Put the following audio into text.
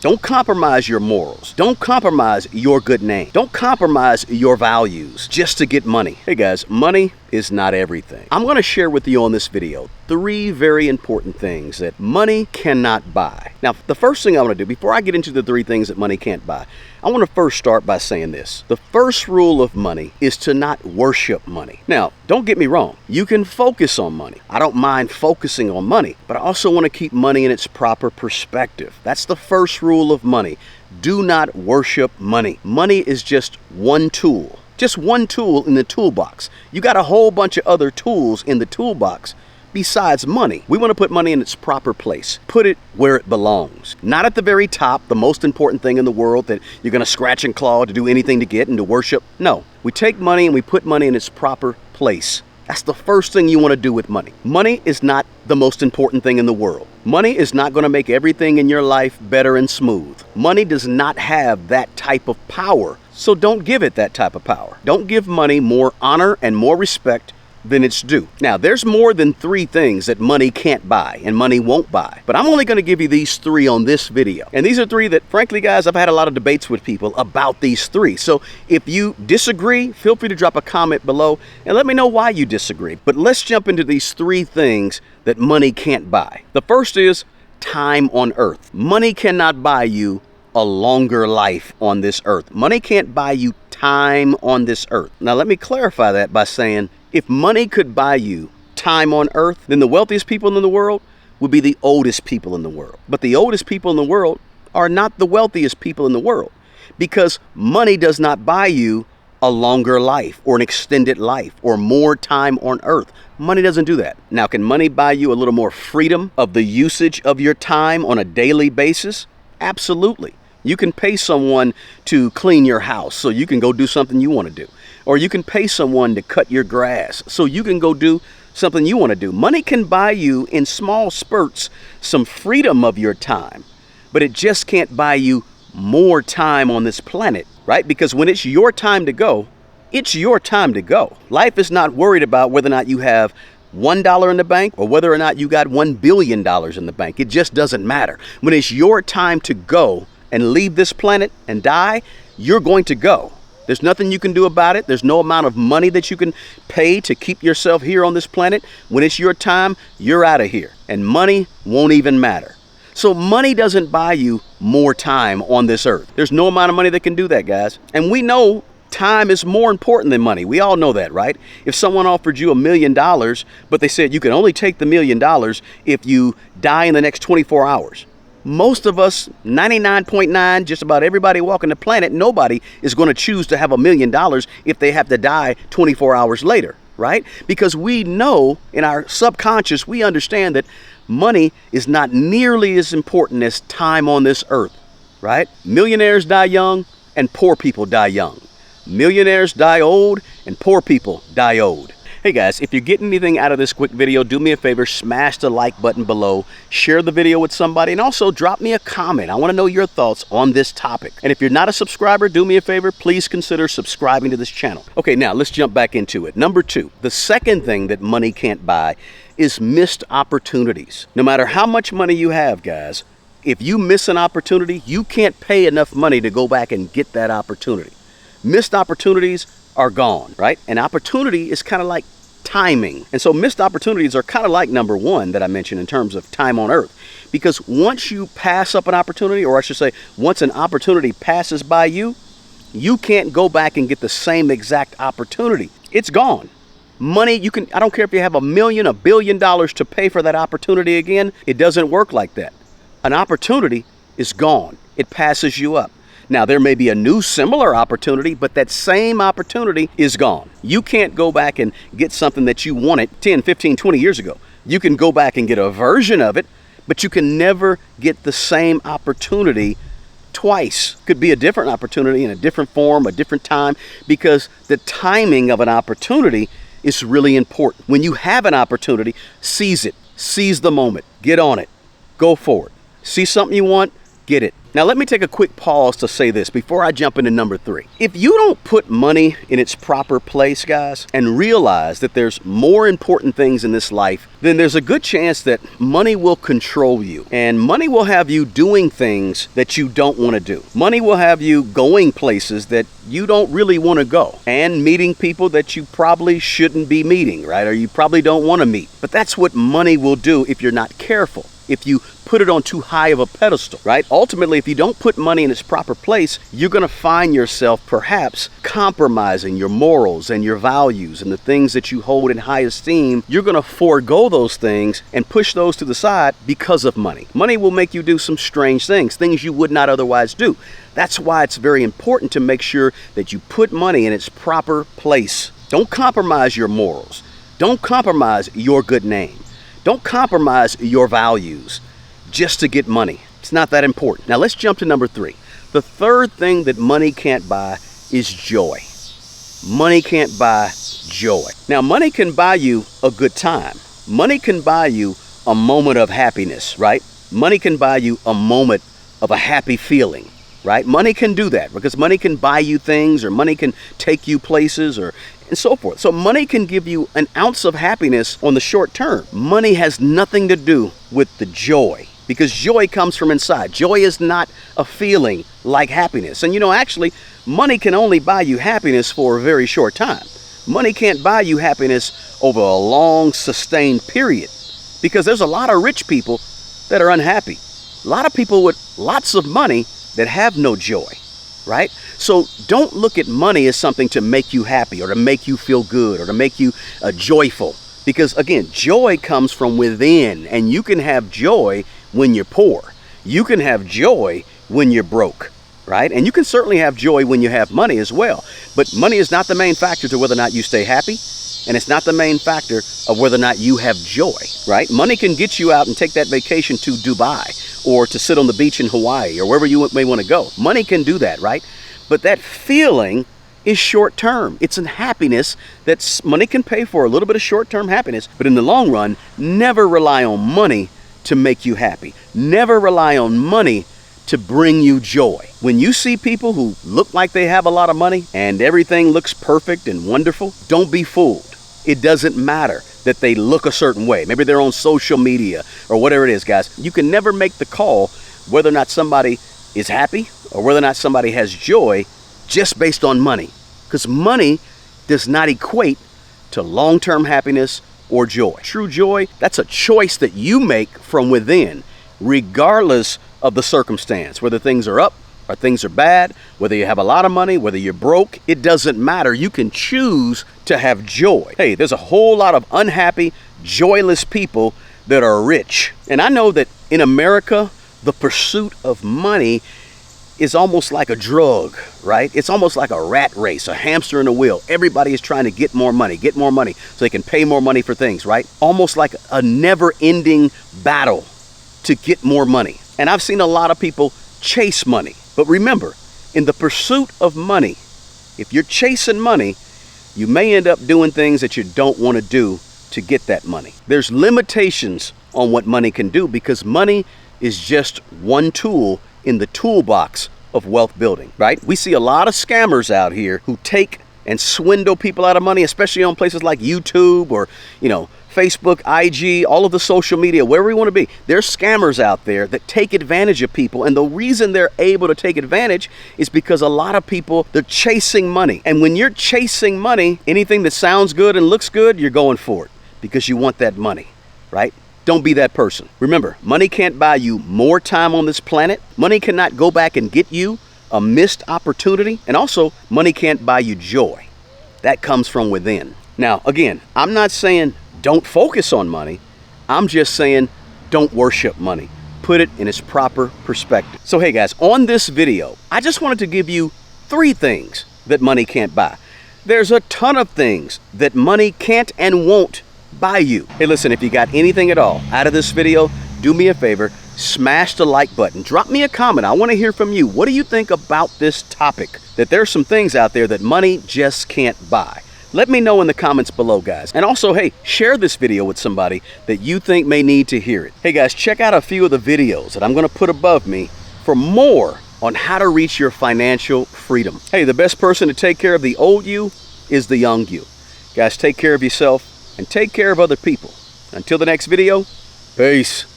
Don't compromise your morals. Don't compromise your good name. Don't compromise your values just to get money. Hey guys, money is not everything. I'm going to share with you on this video 3 very important things that money cannot buy. Now, the first thing I want to do before I get into the 3 things that money can't buy, I want to first start by saying this. The first rule of money is to not worship money. Now, don't get me wrong. You can focus on money. I don't mind focusing on money, but I also want to keep money in its proper perspective. That's the first rule of money. Do not worship money. Money is just one tool. Just one tool in the toolbox. You got a whole bunch of other tools in the toolbox besides money. We want to put money in its proper place. Put it where it belongs. Not at the very top, the most important thing in the world that you're going to scratch and claw to do anything to get and to worship. No, we take money and we put money in its proper place. That's the first thing you want to do with money. Money is not the most important thing in the world. Money is not going to make everything in your life better and smooth. Money does not have that type of power. So don't give it that type of power. Don't give money more honor and more respect than it's due. Now, there's more than 3 things that money can't buy and money won't buy. But I'm only going to give you these 3 on this video. And these are 3 that, frankly, guys, I've had a lot of debates with people about these 3. So if you disagree, feel free to drop a comment below and let me know why you disagree. But let's jump into these 3 things that money can't buy. The first is time on earth. Money cannot buy you a longer life on this earth. Money can't buy you time on this earth. Now, let me clarify that by saying, if money could buy you time on earth, then the wealthiest people in the world would be the oldest people in the world. But the oldest people in the world are not the wealthiest people in the world, because money does not buy you a longer life or an extended life or more time on earth. Money doesn't do that. Now, can money buy you a little more freedom of the usage of your time on a daily basis? Absolutely. You can pay someone to clean your house so you can go do something you want to do. Or you can pay someone to cut your grass so you can go do something you want to do. Money can buy you in small spurts some freedom of your time, but it just can't buy you more time on this planet, right? Because when it's your time to go, it's your time to go. Life is not worried about whether or not you have $1 in the bank or whether or not you got $1 billion in the bank. It just doesn't matter. When it's your time to go and leave this planet and die, you're going to go. There's nothing you can do about it. There's no amount of money that you can pay to keep yourself here on this planet. When it's your time, you're out of here. And money won't even matter. So money doesn't buy you more time on this earth. There's no amount of money that can do that, guys. And we know time is more important than money. We all know that, right? If someone offered you $1 million, but they said you can only take the $1 million if you die in the next 24 hours. Most of us, 99.9, just about everybody walking the planet, nobody is going to choose to have $1 million if they have to die 24 hours later, right? Because we know in our subconscious, we understand that money is not nearly as important as time on this earth, right? Millionaires die young and poor people die young. Millionaires die old and poor people die old. Hey guys, if you're getting anything out of this quick video, do me a favor, smash the like button below, share the video with somebody, and also drop me a comment. I want to know your thoughts on this topic. And if you're not a subscriber, do me a favor, please consider subscribing to this channel. Okay, now let's jump back into it. Number 2, the second thing that money can't buy is missed opportunities. No matter how much money you have, guys, if you miss an opportunity, you can't pay enough money to go back and get that opportunity. Missed opportunities are gone, right? An opportunity is kind of like timing. And so missed opportunities are kind of like number 1 that I mentioned in terms of time on earth. Because once you pass up an opportunity, or I should say, once an opportunity passes by you, you can't go back and get the same exact opportunity. It's gone. Money, you can, I don't care if you have $1 million, $1 billion to pay for that opportunity again. It doesn't work like that. An opportunity is gone. It passes you up. Now, there may be a new similar opportunity, but that same opportunity is gone. You can't go back and get something that you wanted 10, 15, 20 years ago. You can go back and get a version of it, but you can never get the same opportunity twice. Could be a different opportunity in a different form, a different time, because the timing of an opportunity is really important. When you have an opportunity, seize it. Seize the moment. Get on it. Go for it. See something you want, get it. Now let me take a quick pause to say this before I jump into number 3. If you don't put money in its proper place, guys, and realize that there's more important things in this life, then there's a good chance that money will control you. And money will have you doing things that you don't want to do. Money will have you going places that you don't really want to go, and meeting people that you probably shouldn't be meeting, right? Or you probably don't want to meet. But that's what money will do if you're not careful. If you put it on too high of a pedestal, right? Ultimately, if you don't put money in its proper place, you're going to find yourself perhaps compromising your morals and your values and the things that you hold in high esteem. You're going to forego those things and push those to the side because of money. Money will make you do some strange things you would not otherwise do. That's why it's very important to make sure that you put money in its proper place. Don't compromise your morals. Don't compromise your good name. Don't compromise your values just to get money. It's not that important. Now let's jump to number 3. The third thing that money can't buy is joy. Money can't buy joy. Now money can buy you a good time. Money can buy you a moment of happiness, right? Money can buy you a moment of a happy feeling, right? Money can do that because money can buy you things, or money can take you places, and so forth. So money can give you an ounce of happiness on the short term. Money has nothing to do with the joy, because joy comes from inside. Joy is not a feeling like happiness. And actually, money can only buy you happiness for a very short time. Money can't buy you happiness over a long, sustained period, because there's a lot of rich people that are unhappy. A lot of people with lots of money that have no joy. Right? So don't look at money as something to make you happy or to make you feel good or to make you joyful. Because again, joy comes from within, and you can have joy when you're poor. You can have joy when you're broke, right? And you can certainly have joy when you have money as well. But money is not the main factor to whether or not you stay happy. And it's not the main factor of whether or not you have joy, right? Money can get you out and take that vacation to Dubai or to sit on the beach in Hawaii or wherever you may want to go. Money can do that, right? But that feeling is short term. It's a happiness that money can pay for, a little bit of short term happiness. But in the long run, never rely on money to make you happy. Never rely on money to bring you joy. When you see people who look like they have a lot of money and everything looks perfect and wonderful, don't be fooled. It doesn't matter that they look a certain way. Maybe they're on social media or whatever it is, guys. You can never make the call whether or not somebody is happy or whether or not somebody has joy just based on money. Because money does not equate to long-term happiness or joy. True joy, that's a choice that you make from within, regardless of the circumstance, whether things are up or things are bad, whether you have a lot of money, whether you're broke, it doesn't matter. You can choose to have joy. Hey, there's a whole lot of unhappy, joyless people that are rich. And I know that in America, the pursuit of money is almost like a drug, right? It's almost like a rat race, a hamster in a wheel. Everybody is trying to get more money so they can pay more money for things, right? Almost like a never-ending battle to get more money. And I've seen a lot of people chase money. But remember, in the pursuit of money, if you're chasing money, you may end up doing things that you don't want to do to get that money. There's limitations on what money can do because money is just one tool in the toolbox of wealth building, right? We see a lot of scammers out here who take and swindle people out of money, especially on places like YouTube or, Facebook, IG, all of the social media, wherever you want to be. There's scammers out there that take advantage of people. And the reason they're able to take advantage is because a lot of people, they're chasing money. And when you're chasing money, anything that sounds good and looks good, you're going for it because you want that money, right? Don't be that person. Remember, money can't buy you more time on this planet. Money cannot go back and get you a missed opportunity. And also, money can't buy you joy. That comes from within. Now, again, I'm not saying don't focus on money. I'm just saying don't worship money. Put it in its proper perspective. So hey guys, on this video, I just wanted to give you 3 things that money can't buy. There's a ton of things that money can't and won't buy you. Hey listen, if you got anything at all out of this video, do me a favor, smash the like button. Drop me a comment. I want to hear from you. What do you think about this topic? That there's some things out there that money just can't buy. Let me know in the comments below, guys. And also, hey, share this video with somebody that you think may need to hear it. Hey guys, check out a few of the videos that I'm going to put above me for more on how to reach your financial freedom. Hey, the best person to take care of the old you is the young you. Guys, take care of yourself and take care of other people. Until the next video, peace.